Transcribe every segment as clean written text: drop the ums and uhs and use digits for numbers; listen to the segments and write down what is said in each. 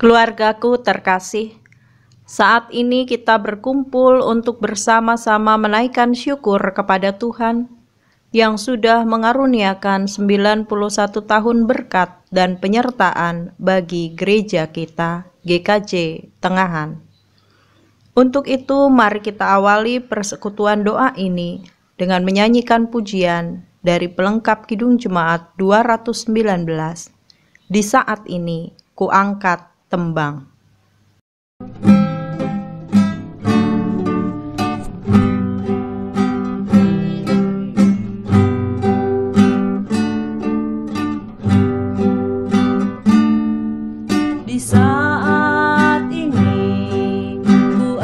Keluargaku terkasih, saat ini kita berkumpul untuk bersama-sama menaikkan syukur kepada Tuhan yang sudah mengaruniakan 91 tahun berkat dan penyertaan bagi gereja kita, GKJ Tengahan. Untuk itu, mari kita awali persekutuan doa ini dengan menyanyikan pujian dari pelengkap Kidung Jemaat 219. Di saat ini, kuangkat tembang. Di saat ini ku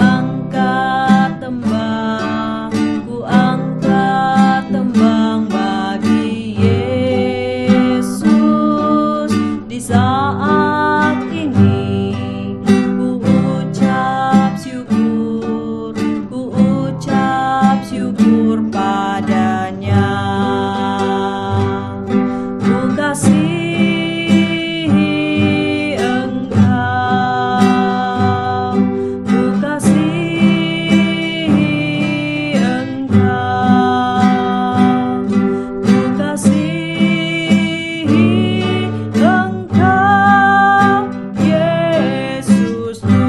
angkat tembang bagi Yesus. Di saat ini ku ucap syukur padanya. Ku kasihi Engkau, ku kasihi Engkau, ku kasihi Engkau, Yesus Tuhanku.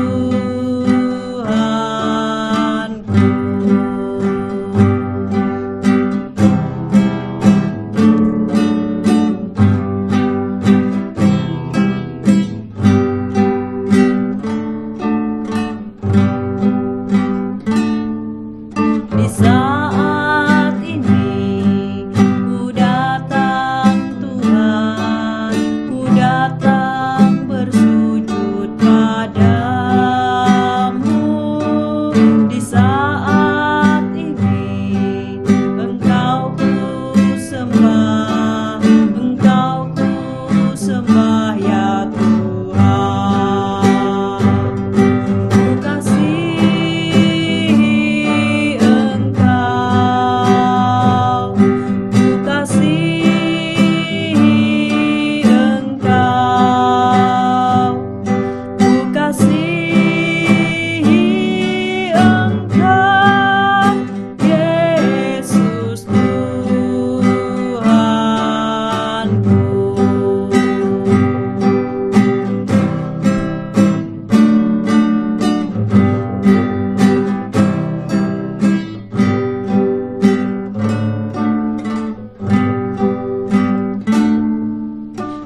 Di saat ini ku datang Tuhan, ku datang bersujud padamu. Di saat ini Engkau ku sembah, Engkau ku sembah ya Tuhan. Ku kasihi Engkau, ku kasihi Engkau, ku kasihi Engkau, Yesus Tuhanku.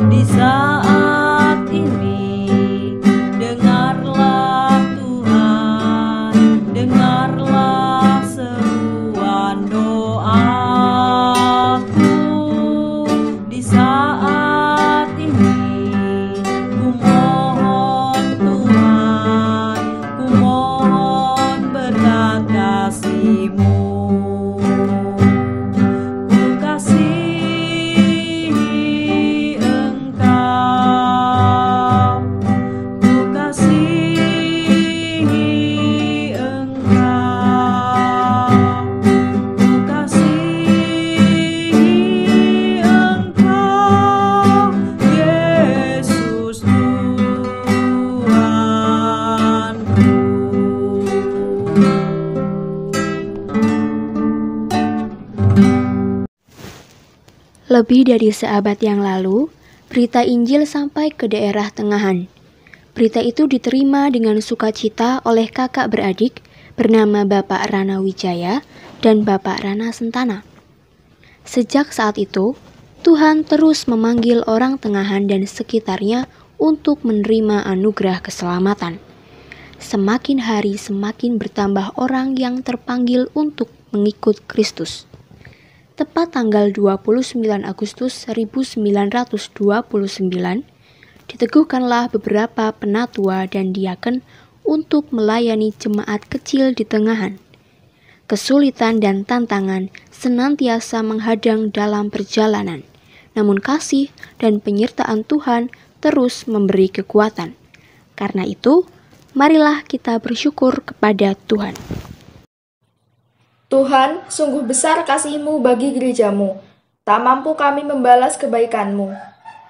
Di saat ini, dengarlah Tuhan, dengarlah seruan doaku. Di saat ini, ku mohon Tuhan, ku mohon berkat kasih-Mu. Ku kasihi Engkau, ku kasihi Engkau, ku kasihi Engkau, Yesus Tuhanku. Lebih dari seabad yang lalu, berita Injil sampai ke daerah Tengahan. Berita itu diterima dengan sukacita oleh kakak beradik bernama Bapak Rana Wijaya dan Bapak Rana Sentana. Sejak saat itu, Tuhan terus memanggil orang Tengahan dan sekitarnya untuk menerima anugerah keselamatan. Semakin hari semakin bertambah orang yang terpanggil untuk mengikut Kristus. Tepat tanggal 29 Agustus 1929, diteguhkanlah beberapa penatua dan diaken untuk melayani jemaat kecil di Tengahan. Kesulitan dan tantangan senantiasa menghadang dalam perjalanan, namun kasih dan penyertaan Tuhan terus memberi kekuatan. Karena itu, marilah kita bersyukur kepada Tuhan. Tuhan, sungguh besar kasih-Mu bagi gereja-Mu. Tak mampu kami membalas kebaikan-Mu.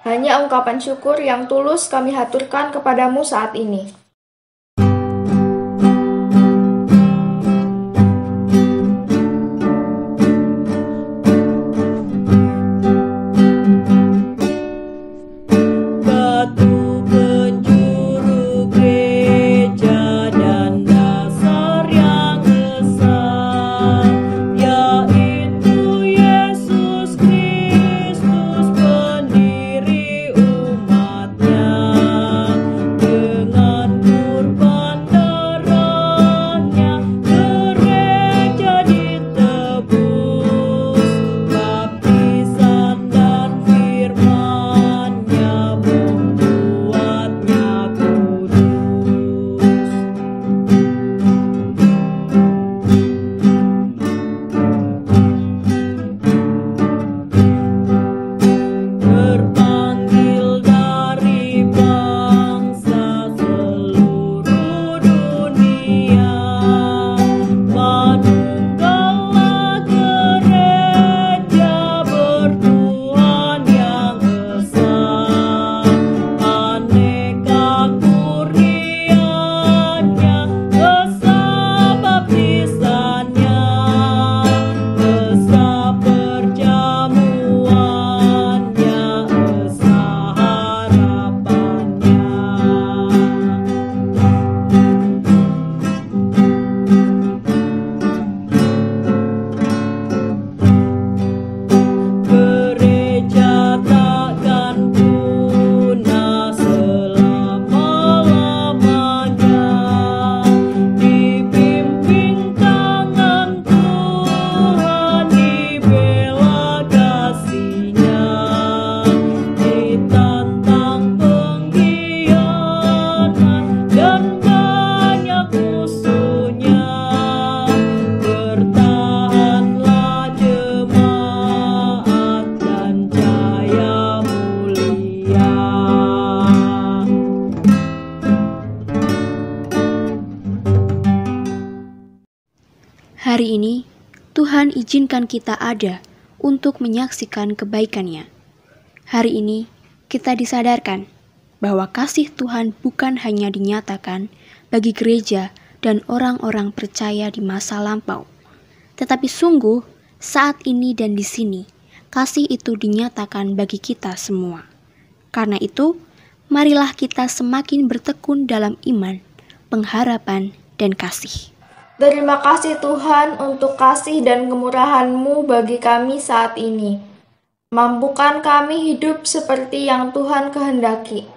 Hanya ungkapan syukur yang tulus kami haturkan kepadamu saat ini. Hari ini, Tuhan izinkan kita ada untuk menyaksikan kebaikan-Nya. Hari ini, kita disadarkan bahwa kasih Tuhan bukan hanya dinyatakan bagi gereja dan orang-orang percaya di masa lampau, tetapi sungguh saat ini dan di sini, kasih itu dinyatakan bagi kita semua. Karena itu, marilah kita semakin bertekun dalam iman, pengharapan, dan kasih. Terima kasih Tuhan untuk kasih dan kemurahan-Mu bagi kami saat ini. Mampukan kami hidup seperti yang Tuhan kehendaki.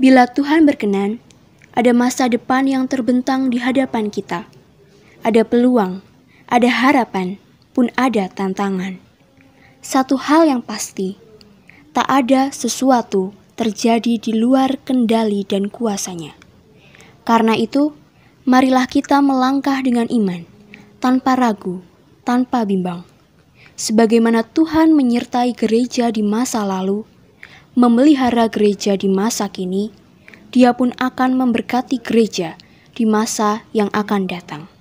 Bila Tuhan berkenan, Ada masa depan yang terbentang di hadapan kita. Ada peluang, ada harapan, pun ada tantangan. Satu hal yang pasti, tak ada sesuatu terjadi di luar kendali dan kuasanya. Karena itu, marilah kita melangkah dengan iman, tanpa ragu, tanpa bimbang. Sebagaimana Tuhan menyertai gereja di masa lalu, memelihara gereja di masa kini, Dia pun akan memberkati gereja di masa yang akan datang.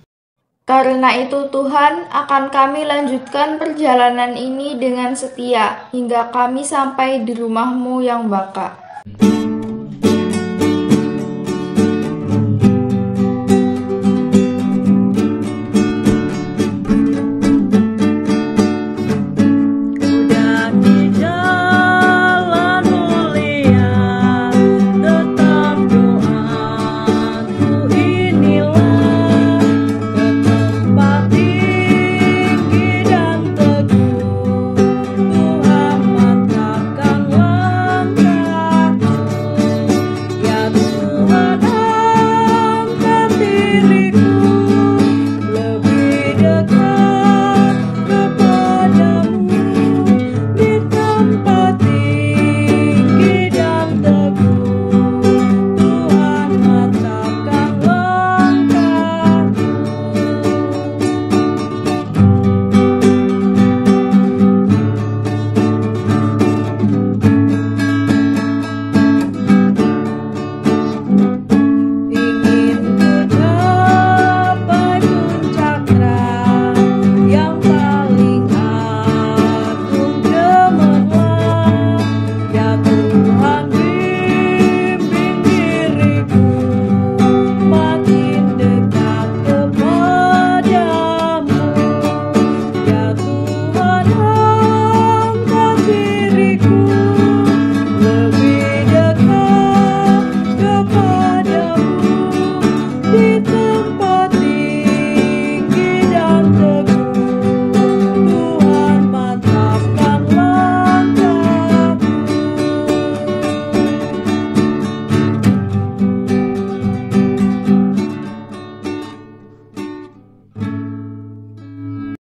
Karena itu Tuhan, akan kami lanjutkan perjalanan ini dengan setia, hingga kami sampai di rumah-Mu yang baka.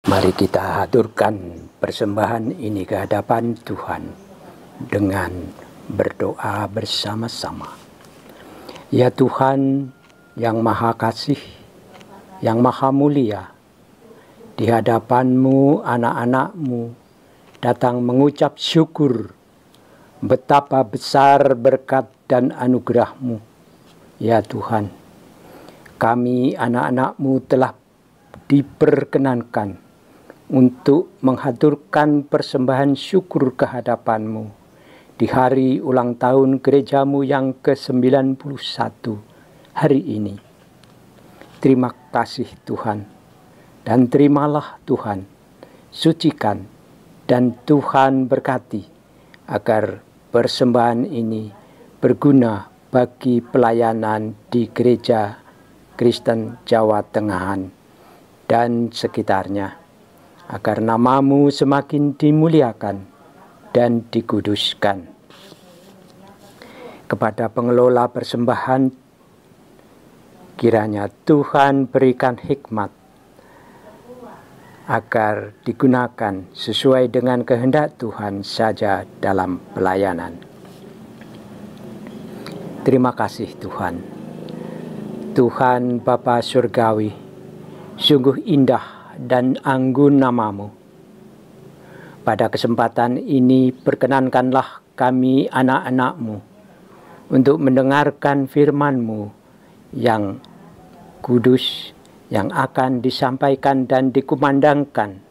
Mari kita haturkan persembahan ini ke hadapan Tuhan dengan berdoa bersama-sama. Ya Tuhan yang Maha Kasih, yang Maha Mulia, di hadapan-Mu anak-anak-Mu datang mengucap syukur betapa besar berkat dan anugerah-Mu. Ya Tuhan, kami anak-anak-Mu telah diperkenankan untuk menghaturkan persembahan syukur ke hadapan-Mu di hari ulang tahun gereja-Mu yang ke-91 hari ini. Terima kasih Tuhan, dan terimalah Tuhan, sucikan dan Tuhan berkati agar persembahan ini berguna bagi pelayanan di gereja Kristen Jawa Tengahan dan sekitarnya, agar nama-Mu semakin dimuliakan dan dikuduskan. Kepada pengelola persembahan, kiranya Tuhan berikan hikmat agar digunakan sesuai dengan kehendak Tuhan saja dalam pelayanan. Terima kasih Tuhan. Tuhan Bapa Surgawi, sungguh indah dan anggun nama-Mu. Pada kesempatan ini perkenankanlah kami anak-anak-Mu untuk mendengarkan firman-Mu yang kudus, yang akan disampaikan dan dikumandangkan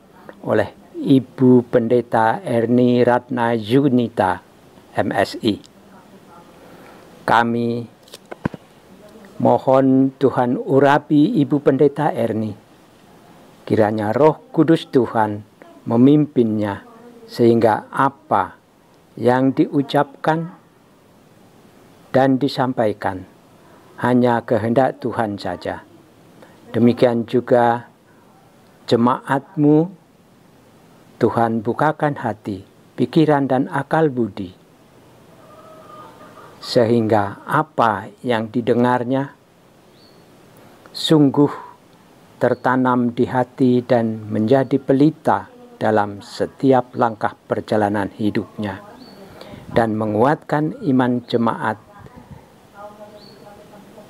oleh Ibu Pendeta Erni Ratna Yunita, MSI. Kami mohon Tuhan urapi Ibu Pendeta Erni. Kiranya Roh Kudus Tuhan memimpinnya sehingga apa yang diucapkan dan disampaikan hanya kehendak Tuhan saja. Demikian juga jemaat-Mu, Tuhan bukakan hati, pikiran dan akal budi, sehingga apa yang didengarnya sungguh tertanam di hati dan menjadi pelita dalam setiap langkah perjalanan hidupnya dan menguatkan iman jemaat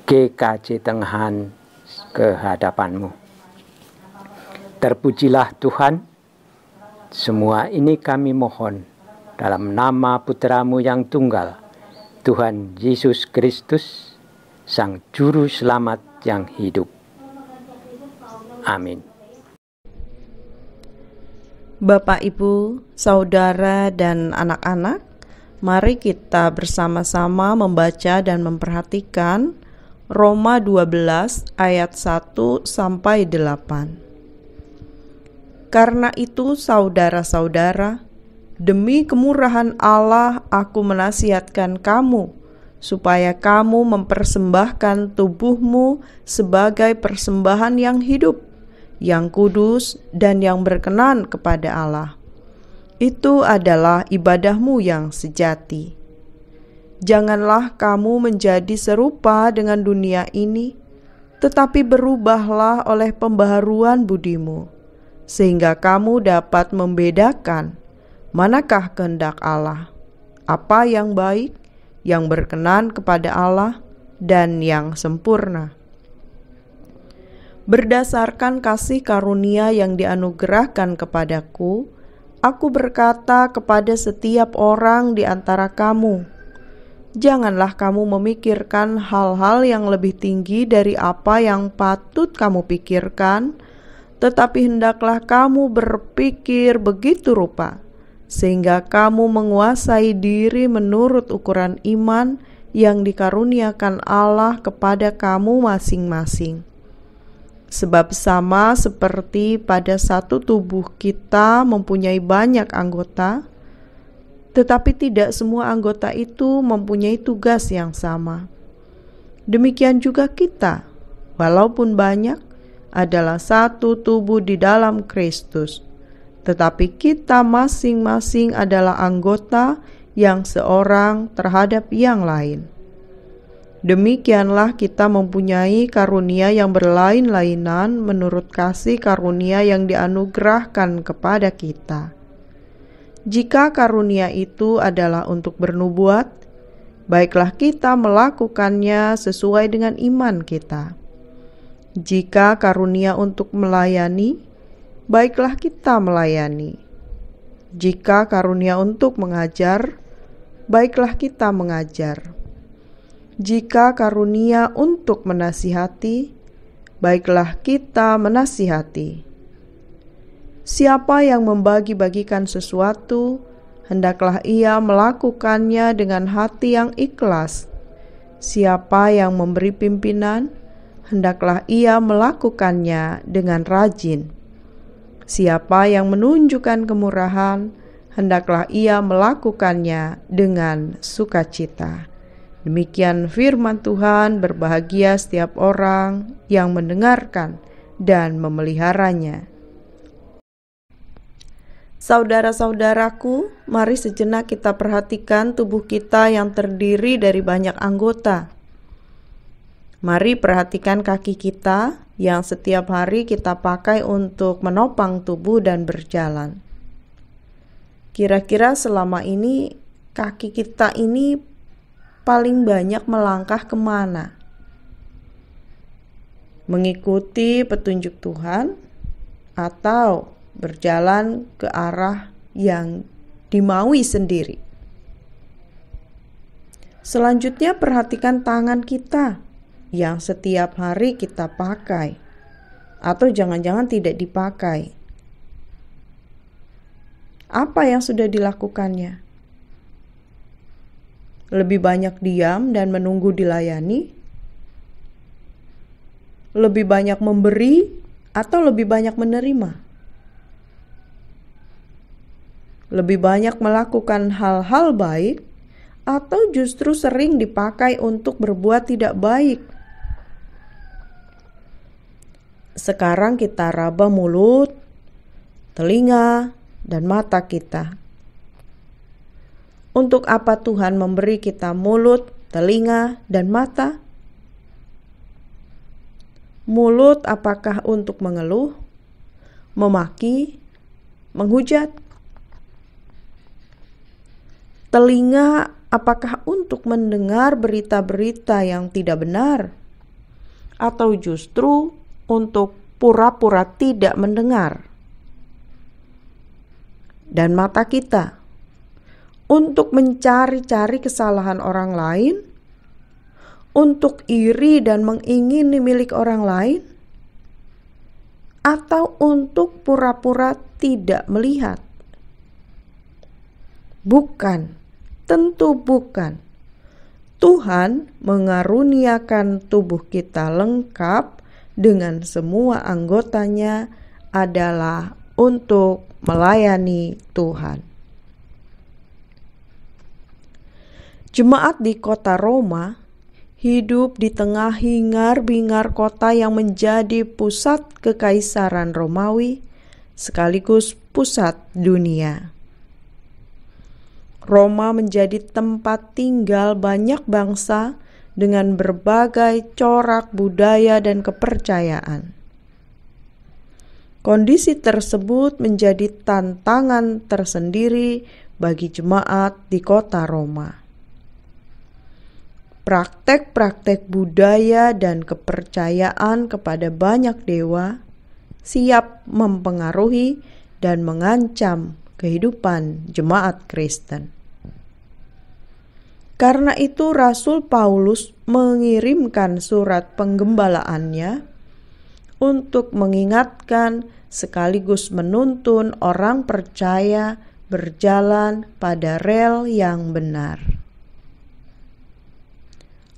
GKJ Tengahan ke hadapan-Mu. Terpujilah Tuhan, semua ini kami mohon dalam nama Putra-Mu yang tunggal, Tuhan Yesus Kristus, Sang Juru Selamat yang hidup. Amin. Bapak, Ibu, saudara, dan anak-anak, mari kita bersama-sama membaca dan memperhatikan Roma 12 ayat 1 sampai 8. Karena itu, saudara-saudara, demi kemurahan Allah aku menasihatkan kamu, supaya kamu mempersembahkan tubuhmu sebagai persembahan yang hidup, yang kudus, dan yang berkenan kepada Allah. Itu adalah ibadahmu yang sejati. Janganlah kamu menjadi serupa dengan dunia ini, tetapi berubahlah oleh pembaharuan budimu, sehingga kamu dapat membedakan manakah kehendak Allah, apa yang baik, yang berkenan kepada Allah, dan yang sempurna. Berdasarkan kasih karunia yang dianugerahkan kepadaku, aku berkata kepada setiap orang di antara kamu, janganlah kamu memikirkan hal-hal yang lebih tinggi dari apa yang patut kamu pikirkan, tetapi hendaklah kamu berpikir begitu rupa, sehingga kamu menguasai diri menurut ukuran iman yang dikaruniakan Allah kepada kamu masing-masing. Sebab sama seperti pada satu tubuh kita mempunyai banyak anggota, tetapi tidak semua anggota itu mempunyai tugas yang sama. Demikian juga kita, walaupun banyak, adalah satu tubuh di dalam Kristus, tetapi kita masing-masing adalah anggota yang seorang terhadap yang lain. Demikianlah kita mempunyai karunia yang berlain-lainan menurut kasih karunia yang dianugerahkan kepada kita. Jika karunia itu adalah untuk bernubuat, baiklah kita melakukannya sesuai dengan iman kita. Jika karunia untuk melayani, baiklah kita melayani. Jika karunia untuk mengajar, baiklah kita mengajar. Jika karunia untuk menasihati, baiklah kita menasihati. Siapa yang membagi-bagikan sesuatu, hendaklah ia melakukannya dengan hati yang ikhlas. Siapa yang memberi pimpinan, hendaklah ia melakukannya dengan rajin. Siapa yang menunjukkan kemurahan, hendaklah ia melakukannya dengan sukacita. Demikian firman Tuhan, berbahagia setiap orang yang mendengarkan dan memeliharanya. Saudara-saudaraku, mari sejenak kita perhatikan tubuh kita yang terdiri dari banyak anggota. Mari perhatikan kaki kita yang setiap hari kita pakai untuk menopang tubuh dan berjalan. Kira-kira selama ini kaki kita ini paling banyak melangkah kemana? Mengikuti petunjuk Tuhan atau berjalan ke arah yang dimaui sendiri? Selanjutnya perhatikan tangan kita yang setiap hari kita pakai atau jangan-jangan tidak dipakai. Apa yang sudah dilakukannya? Lebih banyak diam dan menunggu dilayani? Lebih banyak memberi atau lebih banyak menerima? Lebih banyak melakukan hal-hal baik atau justru sering dipakai untuk berbuat tidak baik? Sekarang kita raba mulut, telinga, dan mata kita. Untuk apa Tuhan memberi kita mulut, telinga, dan mata? Mulut apakah untuk mengeluh, memaki, menghujat? Telinga apakah untuk mendengar berita-berita yang tidak benar, atau justru untuk pura-pura tidak mendengar? Dan mata kita untuk mencari-cari kesalahan orang lain, untuk iri dan mengingini milik orang lain, atau untuk pura-pura tidak melihat? Bukan, tentu bukan. Tuhan mengaruniakan tubuh kita lengkap dengan semua anggotanya adalah untuk melayani Tuhan. Jemaat di kota Roma hidup di tengah hingar-bingar kota yang menjadi pusat kekaisaran Romawi sekaligus pusat dunia. Roma menjadi tempat tinggal banyak bangsa dengan berbagai corak budaya dan kepercayaan. Kondisi tersebut menjadi tantangan tersendiri bagi jemaat di kota Roma. Praktek-praktek budaya dan kepercayaan kepada banyak dewa siap mempengaruhi dan mengancam kehidupan jemaat Kristen. Karena itu Rasul Paulus mengirimkan surat penggembalaannya untuk mengingatkan sekaligus menuntun orang percaya berjalan pada rel yang benar.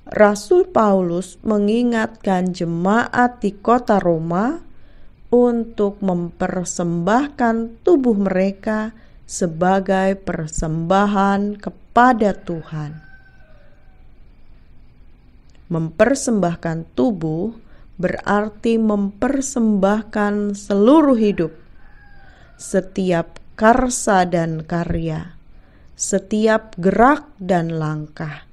Rasul Paulus mengingatkan jemaat di kota Roma untuk mempersembahkan tubuh mereka sebagai persembahan kepada Tuhan. Mempersembahkan tubuh berarti mempersembahkan seluruh hidup, setiap karsa dan karya, setiap gerak dan langkah,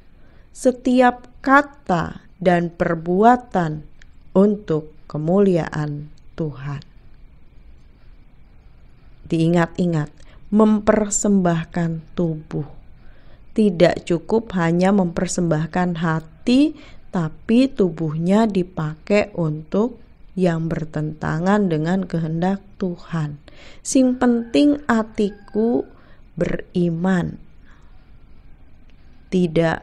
setiap kata dan perbuatan untuk kemuliaan Tuhan. Diingat-ingat, mempersembahkan tubuh. Tidak cukup hanya mempersembahkan hati, tapi tubuhnya dipakai untuk yang bertentangan dengan kehendak Tuhan. Sing penting hatiku beriman. Tidak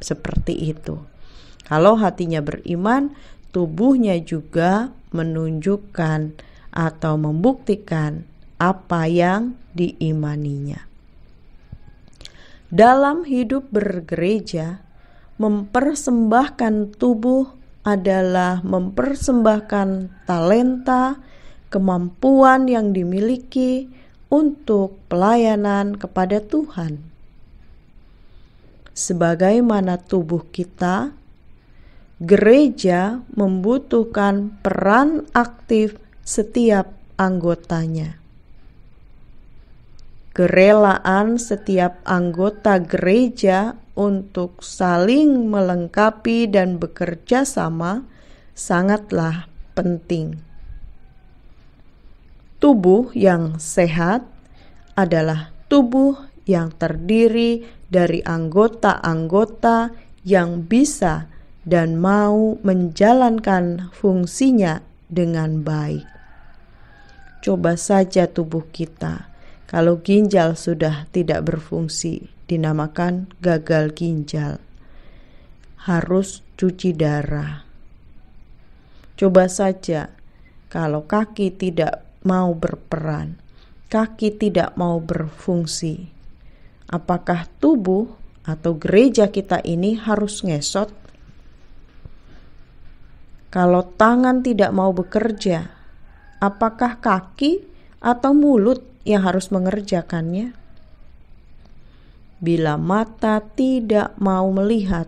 seperti itu. Kalau hatinya beriman, tubuhnya juga menunjukkan atau membuktikan apa yang diimaninya. Dalam hidup bergereja, mempersembahkan tubuh adalah mempersembahkan talenta, kemampuan yang dimiliki untuk pelayanan kepada Tuhan. Sebagaimana tubuh kita, gereja membutuhkan peran aktif setiap anggotanya. Kerelaan setiap anggota gereja untuk saling melengkapi dan bekerja sama sangatlah penting. Tubuh yang sehat adalah tubuh yang terdiri dari anggota-anggota yang bisa dan mau menjalankan fungsinya dengan baik. Coba saja tubuh kita, kalau ginjal sudah tidak berfungsi, dinamakan gagal ginjal. Harus cuci darah. Coba saja, kalau kaki tidak mau berperan, kaki tidak mau berfungsi, apakah tubuh atau gereja kita ini harus ngesot? Kalau tangan tidak mau bekerja, apakah kaki atau mulut yang harus mengerjakannya? Bila mata tidak mau melihat,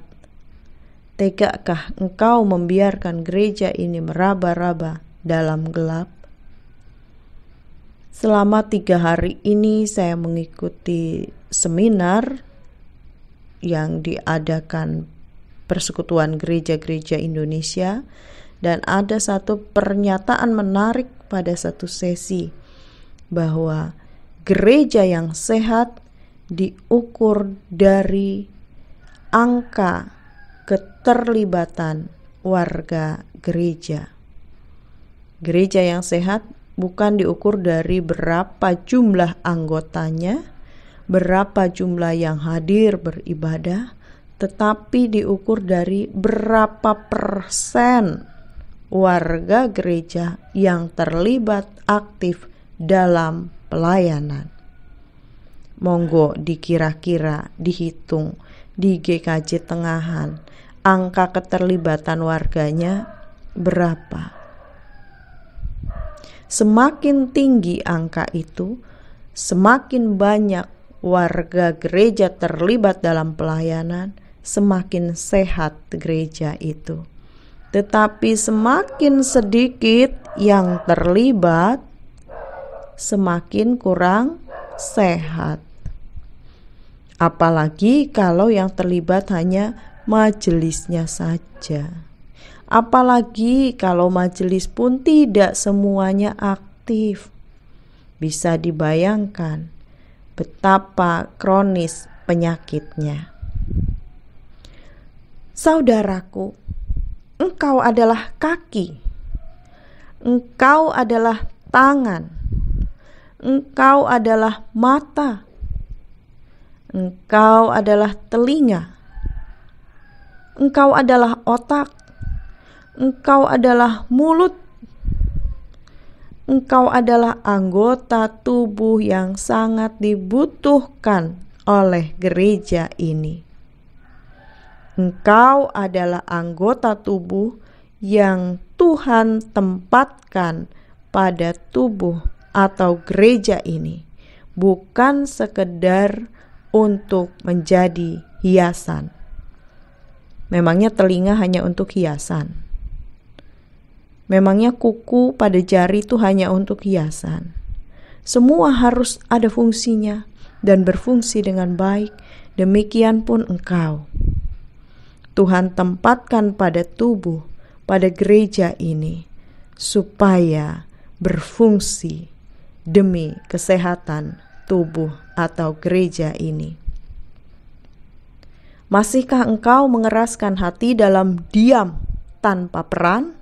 tegakkah engkau membiarkan gereja ini meraba-raba dalam gelap? Selama 3 hari ini saya mengikuti seminar yang diadakan Persekutuan Gereja-Gereja Indonesia, dan ada satu pernyataan menarik pada satu sesi bahwa gereja yang sehat diukur dari angka keterlibatan warga gereja. Gereja yang sehat bukan diukur dari berapa jumlah anggotanya, berapa jumlah yang hadir beribadah, tetapi diukur dari berapa persen warga gereja yang terlibat aktif dalam pelayanan. Monggo dikira-kira, dihitung di GKJ Tengahan, angka keterlibatan warganya berapa. Semakin tinggi angka itu, semakin banyak warga gereja terlibat dalam pelayanan, semakin sehat gereja itu. Tetapi semakin sedikit yang terlibat, semakin kurang sehat. Apalagi kalau yang terlibat hanya majelisnya saja. Apalagi kalau majelis pun tidak semuanya aktif. Bisa dibayangkan betapa kronis penyakitnya. Saudaraku, engkau adalah kaki, engkau adalah tangan, engkau adalah mata, engkau adalah telinga, engkau adalah otak, engkau adalah mulut, engkau adalah anggota tubuh yang sangat dibutuhkan oleh gereja ini. Engkau adalah anggota tubuh yang Tuhan tempatkan pada tubuh atau gereja ini, bukan sekedar untuk menjadi hiasan. Memangnya telinga hanya untuk hiasan? Memangnya kuku pada jari itu hanya untuk hiasan? Semua harus ada fungsinya dan berfungsi dengan baik. Demikian pun engkau. Tuhan tempatkan pada tubuh, pada gereja ini, supaya berfungsi demi kesehatan tubuh atau gereja ini. Masihkah engkau mengeraskan hati dalam diam tanpa peran?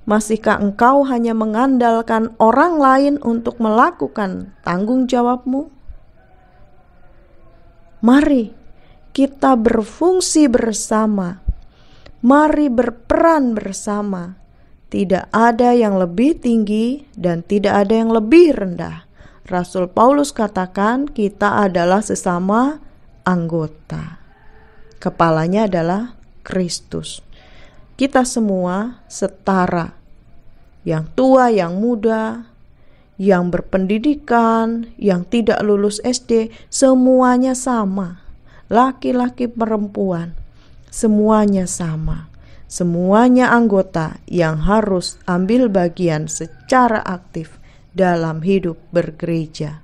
Masihkah engkau hanya mengandalkan orang lain untuk melakukan tanggung jawabmu? Mari kita berfungsi bersama. Mari berperan bersama. Tidak ada yang lebih tinggi dan tidak ada yang lebih rendah. Rasul Paulus katakan kita adalah sesama anggota. Kepalanya adalah Kristus. Kita semua setara. Yang tua, yang muda, yang berpendidikan, yang tidak lulus SD, semuanya sama. Laki-laki, perempuan, semuanya sama. Semuanya anggota yang harus ambil bagian secara aktif dalam hidup bergereja.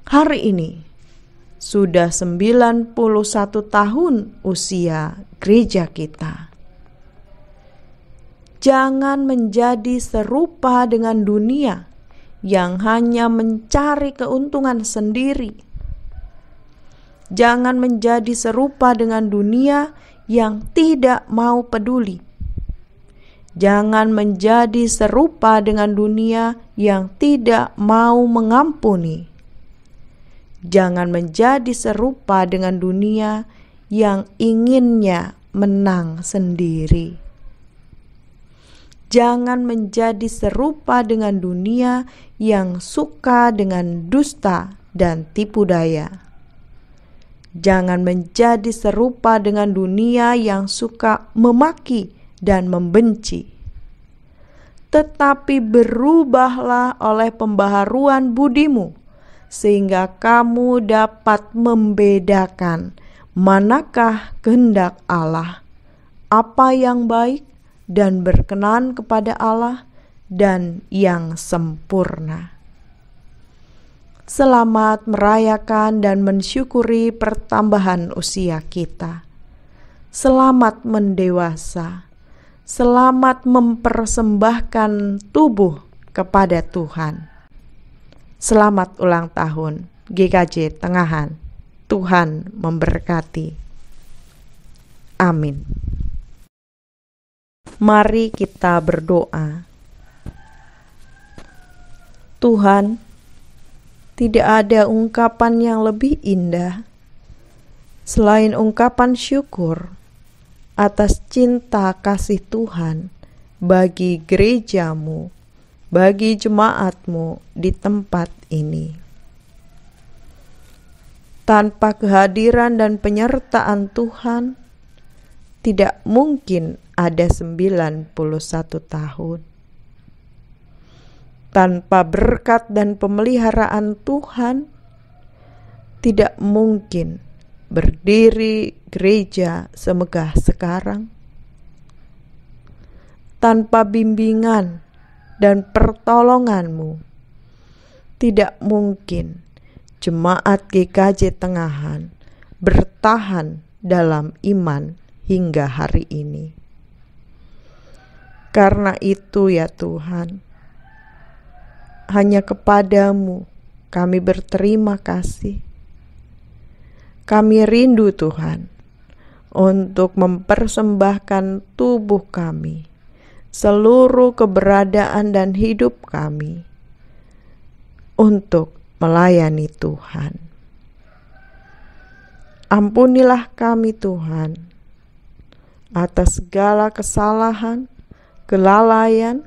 Hari ini sudah 91 tahun usia gereja kita. Jangan menjadi serupa dengan dunia yang hanya mencari keuntungan sendiri. Jangan menjadi serupa dengan dunia yang tidak mau peduli. Jangan menjadi serupa dengan dunia yang tidak mau mengampuni. Jangan menjadi serupa dengan dunia yang inginnya menang sendiri. Jangan menjadi serupa dengan dunia yang suka dengan dusta dan tipu daya. Jangan menjadi serupa dengan dunia yang suka memaki dan membenci. Tetapi berubahlah oleh pembaharuan budimu, sehingga kamu dapat membedakan manakah kehendak Allah, apa yang baik dan berkenan kepada Allah, dan yang sempurna. Selamat merayakan dan mensyukuri pertambahan usia kita. Selamat mendewasa. Selamat mempersembahkan tubuh kepada Tuhan. Selamat ulang tahun GKJ Tengahan. Tuhan memberkati. Amin. Mari kita berdoa. Tuhan, tidak ada ungkapan yang lebih indah selain ungkapan syukur atas cinta kasih Tuhan bagi gerejamu, bagi jemaatmu di tempat ini. Tanpa kehadiran dan penyertaan Tuhan, tidak mungkin ada 91 tahun. Tanpa berkat dan pemeliharaan Tuhan, tidak mungkin berdiri gereja semegah sekarang. Tanpa bimbingan dan pertolongan-Mu, tidak mungkin jemaat GKJ Tengahan bertahan dalam iman hingga hari ini. Karena itu ya Tuhan, hanya kepadamu kami berterima kasih. Kami rindu Tuhan untuk mempersembahkan tubuh kami, seluruh keberadaan dan hidup kami untuk melayani Tuhan. Ampunilah kami Tuhan atas segala kesalahan, kelalaian,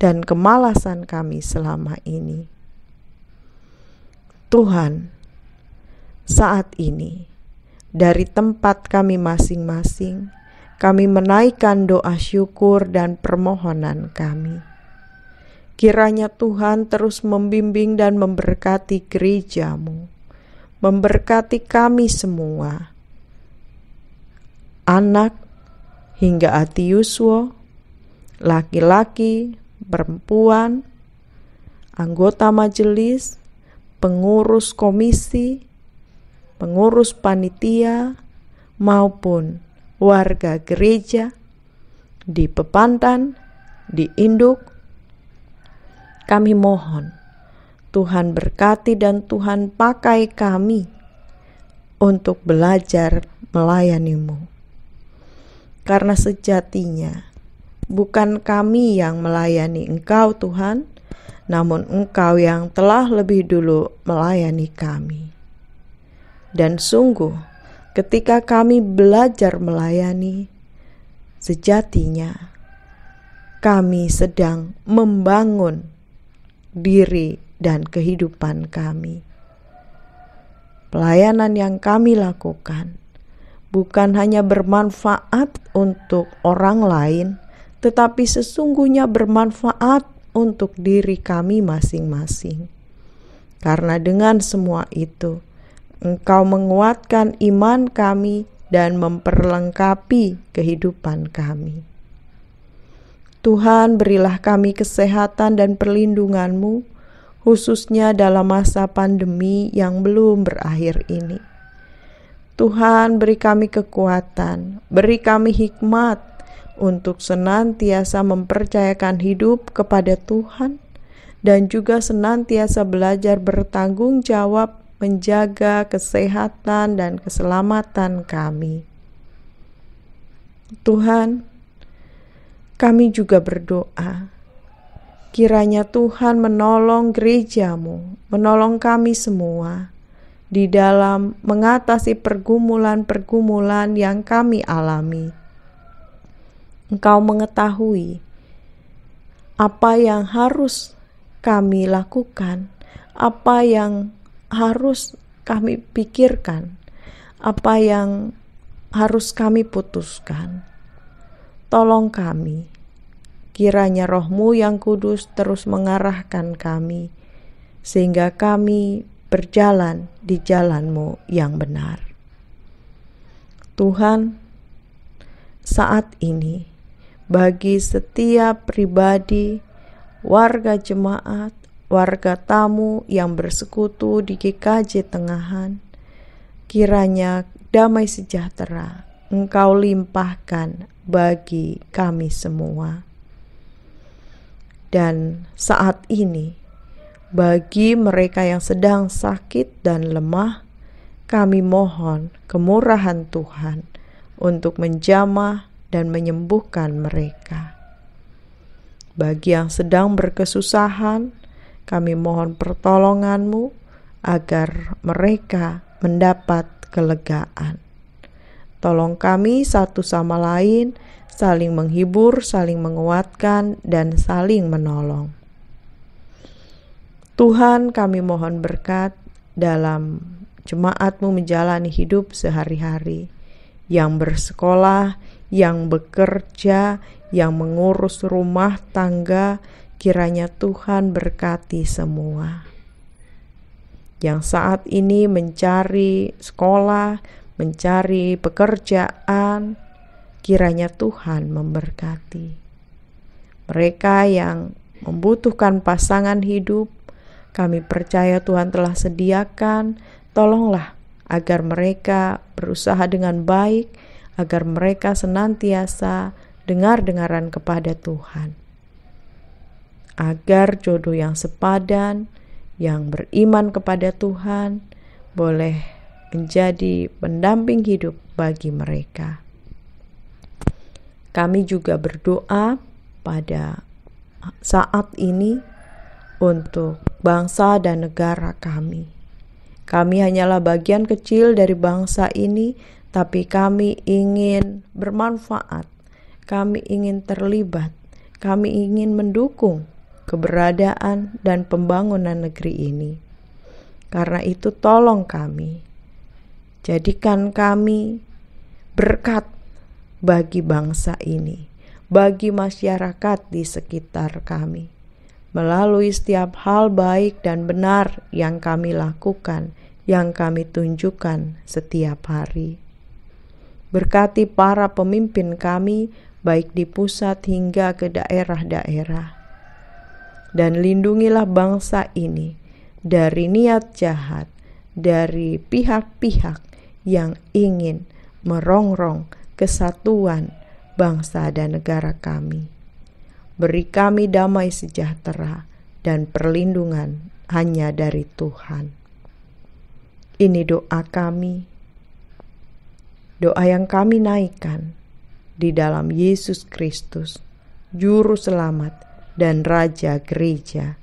dan kemalasan kami selama ini. Tuhan, saat ini dari tempat kami masing-masing, kami menaikkan doa syukur dan permohonan kami. Kiranya Tuhan terus membimbing dan memberkati gereja-Mu, memberkati kami semua, anak hingga atiuswo, laki-laki, perempuan, anggota majelis, pengurus komisi, pengurus panitia, maupun warga gereja di Pepantan, di Induk. Kami mohon Tuhan berkati dan Tuhan pakai kami untuk belajar melayani-Mu. Karena sejatinya bukan kami yang melayani Engkau Tuhan, namun Engkau yang telah lebih dulu melayani kami. Dan sungguh ketika kami belajar melayani, sejatinya kami sedang membangun diri dan kehidupan kami. Pelayanan yang kami lakukan bukan hanya bermanfaat untuk orang lain, tetapi sesungguhnya bermanfaat untuk diri kami masing-masing. Karena dengan semua itu, Engkau menguatkan iman kami dan memperlengkapi kehidupan kami. Tuhan, berilah kami kesehatan dan perlindungan-Mu, khususnya dalam masa pandemi yang belum berakhir ini. Tuhan, beri kami kekuatan, beri kami hikmat untuk senantiasa mempercayakan hidup kepada Tuhan dan juga senantiasa belajar bertanggung jawab menjaga kesehatan dan keselamatan kami. Tuhan, kami juga berdoa, kiranya Tuhan menolong gereja-Mu, menolong kami semua di dalam mengatasi pergumulan-pergumulan yang kami alami. Engkau mengetahui apa yang harus kami lakukan, apa yang harus kami pikirkan, apa yang harus kami putuskan. Tolong kami, kiranya Roh-Mu yang kudus terus mengarahkan kami, sehingga kami berjalan di jalan-Mu yang benar. Tuhan, saat ini bagi setiap pribadi, warga jemaat, warga tamu yang bersekutu di GKJ Tengahan, kiranya damai sejahtera Engkau limpahkan bagi kami semua. Dan saat ini, bagi mereka yang sedang sakit dan lemah, kami mohon kemurahan Tuhan untuk menjamah dan menyembuhkan mereka. Bagi yang sedang berkesusahan, kami mohon pertolongan-Mu agar mereka mendapat kelegaan. Tolong kami satu sama lain, saling menghibur, saling menguatkan, dan saling menolong. Tuhan, kami mohon berkat dalam jemaat-Mu menjalani hidup sehari-hari, yang bersekolah, yang bekerja, yang mengurus rumah tangga, kiranya Tuhan berkati semua. Yang saat ini mencari sekolah, mencari pekerjaan, kiranya Tuhan memberkati. Mereka yang membutuhkan pasangan hidup, kami percaya Tuhan telah sediakan. Tolonglah agar mereka berusaha dengan baik, agar mereka senantiasa dengar-dengaran kepada Tuhan. Agar jodoh yang sepadan, yang beriman kepada Tuhan, boleh menjadi pendamping hidup bagi mereka. Kami juga berdoa pada saat ini untuk bangsa dan negara kami. Kami hanyalah bagian kecil dari bangsa ini, tapi kami ingin bermanfaat, kami ingin terlibat, kami ingin mendukung keberadaan dan pembangunan negeri ini. Karena itu tolong kami, jadikan kami berkat bagi bangsa ini, bagi masyarakat di sekitar kami, melalui setiap hal baik dan benar yang kami lakukan, yang kami tunjukkan setiap hari. Berkati para pemimpin kami, baik di pusat hingga ke daerah-daerah. Dan lindungilah bangsa ini dari niat jahat, dari pihak-pihak yang ingin merongrong kesatuan bangsa dan negara kami. Beri kami damai sejahtera dan perlindungan hanya dari Tuhan. Ini doa kami, doa yang kami naikkan di dalam Yesus Kristus, Juru Selamat dan Raja Gereja.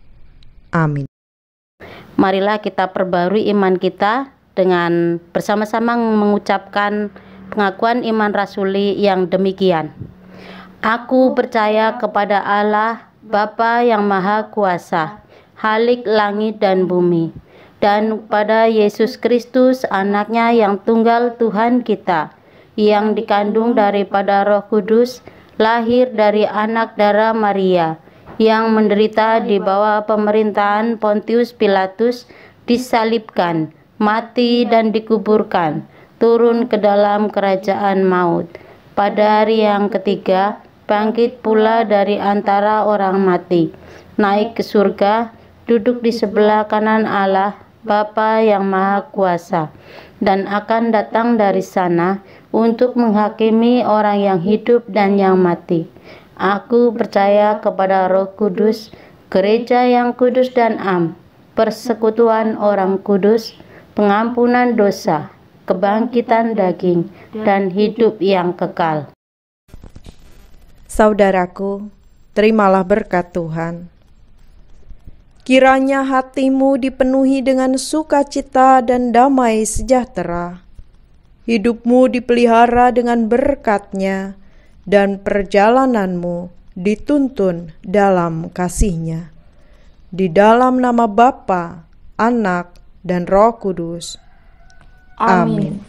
Amin. Marilah kita perbarui iman kita dengan bersama-sama mengucapkan pengakuan iman rasuli yang demikian. Aku percaya kepada Allah, Bapa yang Maha Kuasa, Khalik langit dan bumi, dan kepada Yesus Kristus, Anaknya yang tunggal Tuhan kita, yang dikandung daripada Roh Kudus, lahir dari anak darah Maria, yang menderita di bawah pemerintahan Pontius Pilatus, disalibkan, mati dan dikuburkan, turun ke dalam kerajaan maut. Pada hari yang ketiga, bangkit pula dari antara orang mati, naik ke surga, duduk di sebelah kanan Allah, Bapa yang Maha Kuasa, dan akan datang dari sana untuk menghakimi orang yang hidup dan yang mati. Aku percaya kepada Roh Kudus, gereja yang kudus dan am, persekutuan orang kudus, pengampunan dosa, kebangkitan daging, dan hidup yang kekal. Saudaraku, terimalah berkat Tuhan. Kiranya hatimu dipenuhi dengan sukacita dan damai sejahtera. Hidupmu dipelihara dengan berkat-Nya, dan perjalananmu dituntun dalam kasih-Nya. Di dalam nama Bapa, Anak, dan Roh Kudus. Amin.